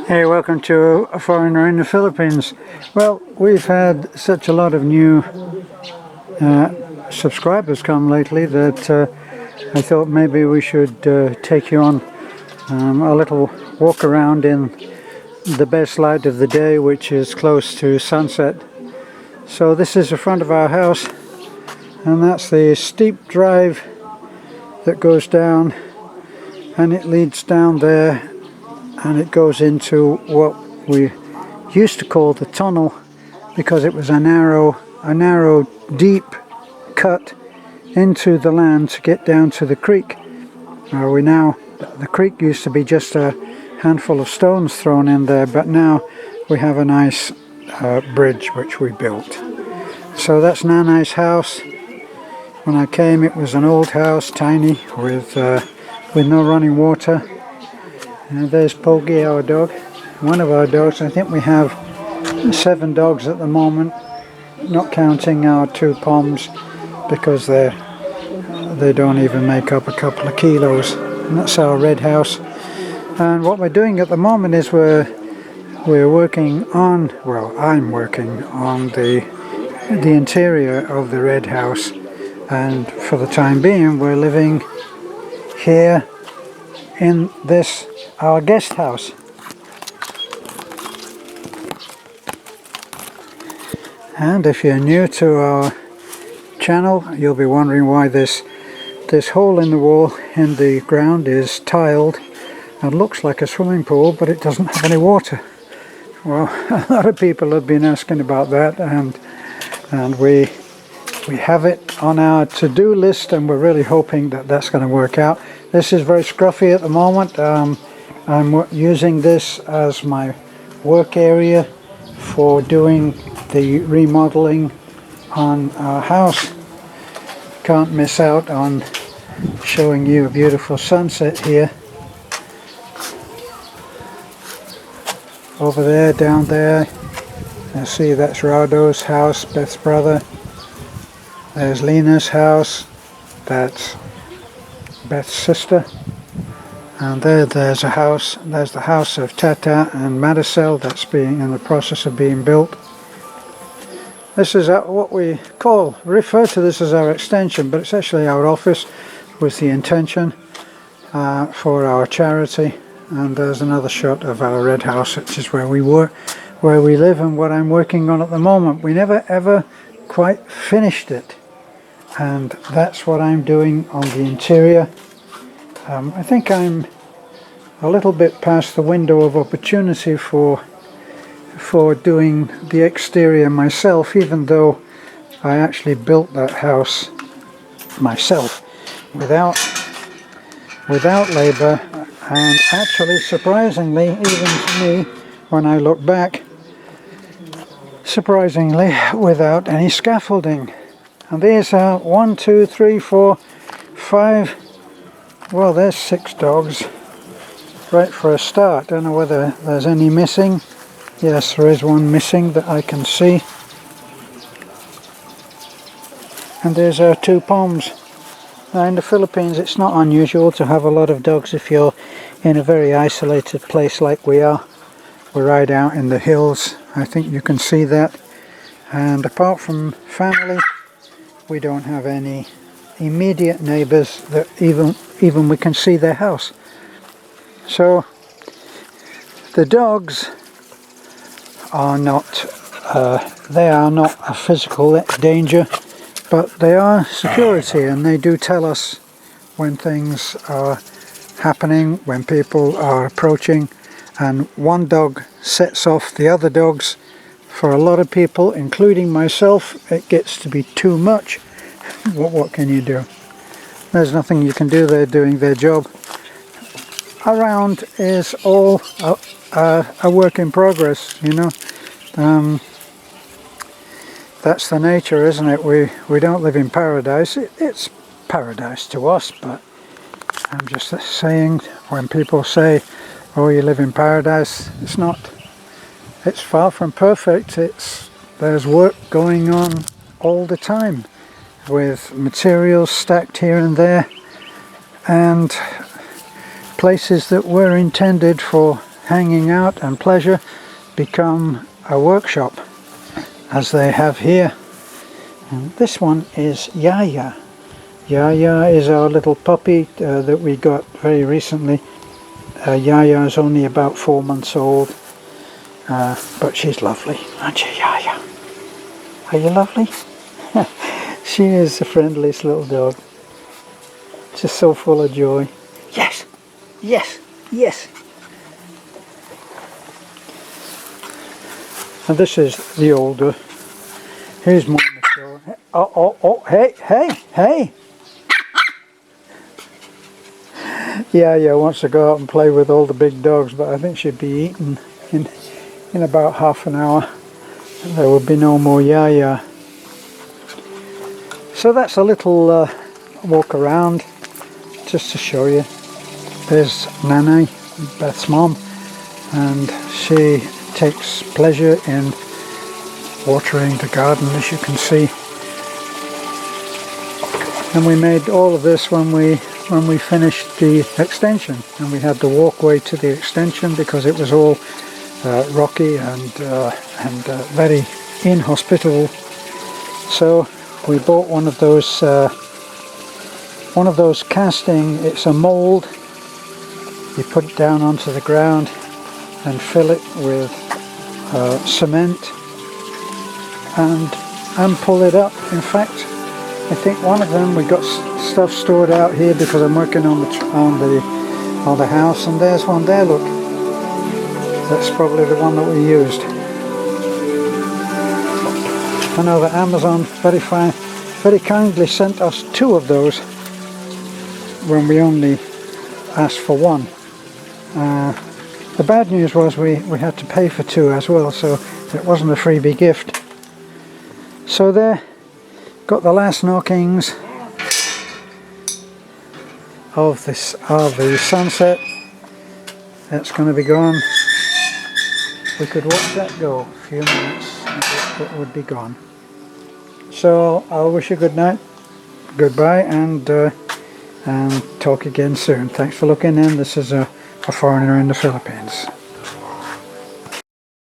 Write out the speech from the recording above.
Hey, welcome to A Foreigner in the Philippines. Well, we've had such a lot of new subscribers come lately that I thought maybe we should take you on a little walk around in the best light of the day, which is close to sunset. So this is the front of our house, and that's the steep drive that goes down, and it leads down there, and it goes into what we used to call the tunnel, because it was a narrow deep cut into the land to get down to the creek. The creek used to be just a handful of stones thrown in there, but now we have a nice bridge which we built. So that's Nanai's house. When I came, it was an old house, tiny, with no running water. And there's Poggy, our dog, one of our dogs. I think we have 7 dogs at the moment, not counting our 2 poms, because they don't even make up a couple of kilos. And that's our red house. And what we're doing at the moment is we're working on, well, I'm working on the interior of the red house. And for the time being, we're living here in this, our guest house. And if you're new to our channel, you'll be wondering why this hole in the wall in the ground is tiled and looks like a swimming pool, but it doesn't have any water. Well, a lot of people have been asking about that, and we have it on our to-do list, and we're really hoping that that's going to work out. This is very scruffy at the moment. I'm using this as my work area for doing the remodeling on our house. Can't miss out on showing you a beautiful sunset here. Over there, down there, you see that's Rado's house, Beth's brother. There's Lena's house, that's Beth's sister. And there's a house, there's the house of Tata and Maricel that's being in the process of being built. This is what we refer to this as our extension, but it's actually our office with the intention for our charity. And there's another shot of our red house, which is where we live, and what I'm working on at the moment. We never ever quite finished it, and that's what I'm doing on the interior. I think I'm a little bit past the window of opportunity for doing the exterior myself, even though I actually built that house myself without labor, and actually, surprisingly, even to me, when I look back, surprisingly without any scaffolding. And these are 1, 2, 3, 4, 5, well, there's 6 dogs right for a start. Don't know whether there's any missing. Yes, there is one missing that I can see. And there's our 2 poms. Now in the Philippines, it's not unusual to have a lot of dogs if you're in a very isolated place like we are. We're right out in the hills. I think you can see that. And apart from family, we don't have any immediate neighbours that even we can see their house. So the dogs are not a physical danger, but they are security, and they do tell us when things are happening, when people are approaching, and one dog sets off the other dogs. For a lot of people, including myself, it gets to be too much. What can you do? There's nothing you can do. They're doing their job. Around is all a work in progress, you know. That's the nature, isn't it? We don't live in paradise. It's paradise to us, but I'm just saying, when people say, oh, you live in paradise, it's not. It's far from perfect. There's work going on all the time, with materials stacked here and there, and places that were intended for hanging out and pleasure become a workshop, as they have here. And this one is Yaya. Yaya is our little puppy that we got very recently. Yaya is only about 4 months old, but she's lovely, aren't you, Yaya? Are you lovely? She is the friendliest little dog. Just so full of joy. Yes, yes, yes. And this is the older. Here's more mature. Oh, hey, hey, hey. Yeah, wants to go out and play with all the big dogs, but I think she'd be eaten in about half an hour. There would be no more Yaya. So that's a little walk around, just to show you. There's Nana, Beth's mom, and she takes pleasure in watering the garden, as you can see. And we made all of this when we finished the extension, and we had the walkway to the extension because it was all rocky and very inhospitable. So we bought one of those casting. It's a mold. You put it down onto the ground and fill it with cement and pull it up. In fact, I think one of them, we got stuff stored out here because I'm working on the house, and there's one there. Look, that's probably the one that we used. I know that Amazon very kindly sent us 2 of those when we only asked for 1. The bad news was we had to pay for 2 as well, so it wasn't a freebie gift. So there, got the last knockings of the sunset. That's going to be gone. We could watch that go a few minutes and it would be gone. So I'll wish you good night, goodbye, and talk again soon. Thanks for looking in. This is a foreigner in the Philippines.